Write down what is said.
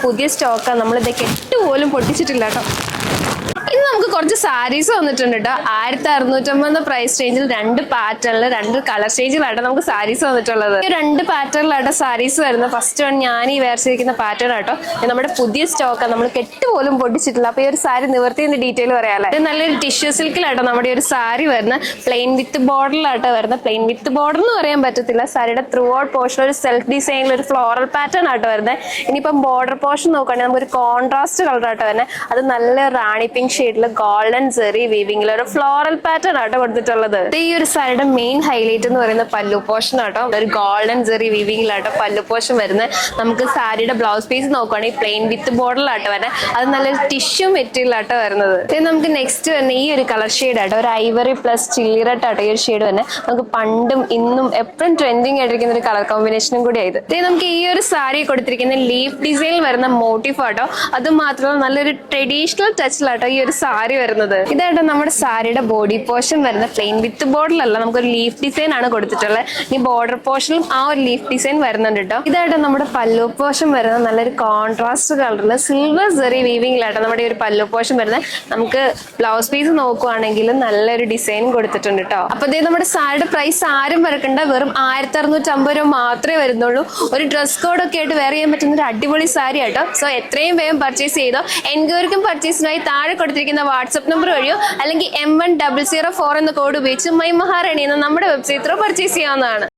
പുതിയ സ്റ്റോക്കാണ്. നമ്മളിതൊക്കെ 8 പോലും പൊട്ടിച്ചിട്ടില്ല കേട്ടോ. ഇന്ന് നമുക്ക് കുറച്ച് സാരീസ് വന്നിട്ടുണ്ട് കേട്ടോ. 1650 പ്രൈസ് റേഞ്ചിൽ 2 പാറ്റേണിൽ 2 കളർ സ്റ്റേജിലാട്ടോ നമുക്ക് സാരീസ് വന്നിട്ടുള്ളത്. ഈ 2 പാറ്റേണിലാട്ടോ സാരീസ് വരുന്നത്. ഫസ്റ്റ് വൺ ഞാൻ ഈ വേർതിരിക്കുന്ന പാറ്റേൺ ആട്ടോ. നമ്മുടെ പുതിയ സ്റ്റോക്കാണ്, നമ്മൾ 8 പോലും പൊട്ടിച്ചിട്ടില്ല. അപ്പൊ ഈ ഒരു സാരി നിവർത്തിയുടെ ഡീറ്റെയിൽ പറയാല്ലേ. ഇത് നല്ലൊരു ടിഷ്യൂ സിൽക്കിലാട്ടോ നമ്മുടെ ഒരു സാരി വരുന്നത്. പ്ലെയിൻ വിത്ത് ബോർഡറിലാട്ടോ വരുന്നത്. പ്ലെയിൻ വിത്ത് ബോർഡർ എന്ന് പറയാൻ പറ്റത്തില്ല. സാരിയുടെ ത്രൂ ഔട്ട് പോർഷൻ ഒരു സെൽഫ് ഡിസൈനിൽ ഒരു ഫ്ലോറൽ പാറ്റേൺ ആട്ടോ വരുന്നത്. ഇനിയിപ്പം ബോർഡർ പോർഷൻ നോക്കുകയാണെങ്കിൽ നമുക്കൊരു കോൺട്രാസ്റ്റ് കളർ ആട്ടോ വരുന്നത്. അത് നല്ല റാണി പിങ്ക് ഷെയ്ഡിൽ ഗോൾഡൻ സെറി വീവിംഗിൽ ഒരു ഫ്ലോറൽ പാറ്റേൺ ആട്ടോ കൊടുത്തിട്ടുള്ളത്. ഈ ഒരു സാരിയുടെ മെയിൻ ഹൈലൈറ്റ് എന്ന് പറയുന്നത് പല്ലു പോർഷൻ ആട്ടോ. ഒരു ഗോൾഡൻ സെറി വീവിംഗിലാട്ടോ പല്ലു പോർഷൻ വരുന്നത്. നമുക്ക് സാരിയുടെ ബ്ലൗസ് പീസ് നോക്കുകയാണെങ്കിൽ പ്ലെയിൻ വിത്ത് ബോർഡറിലാട്ടോ വരുന്നത്. അത് നല്ലൊരു ടിഷ്യൂ മെറ്റീരിയലാട്ടോ വരുന്നത്. നമുക്ക് നെക്സ്റ്റ് വരുന്ന ഈ ഒരു കളർ ഷെയ്ഡ് ആട്ടോ. ഒരു ഐവറി പ്ലസ് ചില്ലി റെഡ് ആട്ടോ ഈ ഒരു ഷെയ്ഡ് വരുന്നത്. നമുക്ക് പണ്ടും ഇന്നും എപ്പോഴും ട്രെൻഡിങ് ആയിട്ടിരിക്കുന്ന ഒരു കളർ കോമ്പിനേഷനും കൂടി ആയത്. നമുക്ക് ഈ ഒരു സാരി കൊടുത്തിരിക്കുന്ന ലീഫ് ഡിസൈനിൽ വരുന്ന മോട്ടീഫ് ആട്ടോ. അത് മാത്രമല്ല നല്ലൊരു ട്രഡീഷണൽ ടച്ചിലാട്ടോ ഈ ഒരു സാരി വരുന്നത്. ഇതായിട്ട് നമ്മുടെ സാരിയുടെ ബോഡി പോർഷൻ വരുന്നത് പ്ലെയിൻ വിത്ത് ബോർഡറിലല്ല, നമുക്കൊരു ലീഫ് ഡിസൈൻ ആണ് കൊടുത്തിട്ടുള്ളത്. ഇനി ബോർഡർ പോർഷനിലും ആ ഒരു ലീഫ് ഡിസൈൻ വരുന്നുണ്ട് കേട്ടോ. ഇതായിട്ട് നമ്മുടെ പല്ലു പോർഷൻ വരുന്നത് നല്ലൊരു കോൺട്രാസ്റ്റ് കളറിൽ സിൽവർ സെറി വീവിംഗിലാട്ടോ നമ്മുടെ ഒരു പല്ലു പോർഷൻ വരുന്നത്. നമുക്ക് ബ്ലൗസ് പീസ് നോക്കുവാണെങ്കിൽ നല്ലൊരു ഡിസൈൻ കൊടുത്തിട്ടുണ്ട് കേട്ടോ. അപ്പൊ ഇതേ നമ്മുടെ സാരിയുടെ പ്രൈസ് ആരും വരക്കണ്ട, വെറും 1650 രൂപ മാത്രമേ വരുന്നുള്ളൂ. ഒരു ഡ്രസ് കോഡൊക്കെ ആയിട്ട് വെയർ ചെയ്യാൻ പറ്റുന്ന ഒരു അടിപൊളി സാരി ആട്ടോ. സോ എത്രയും വേഗം പർച്ചേസ് ചെയ്തോ. എൻക്വയറിക്കും പർച്ചേസിനായി താഴെ കൊടുത്തിരിക്കുന്ന വാട്സ്ആപ്പ് നമ്പർ വഴിയോ അല്ലെങ്കിൽ M1004 എന്ന കോഡ് ഉപയോഗിച്ച് മൈ മഹാറാണി എന്ന നമ്മുടെ വെബ്സൈറ്റ് ത്രൂ പർച്ചേസ് ചെയ്യാവുന്നതാണ്.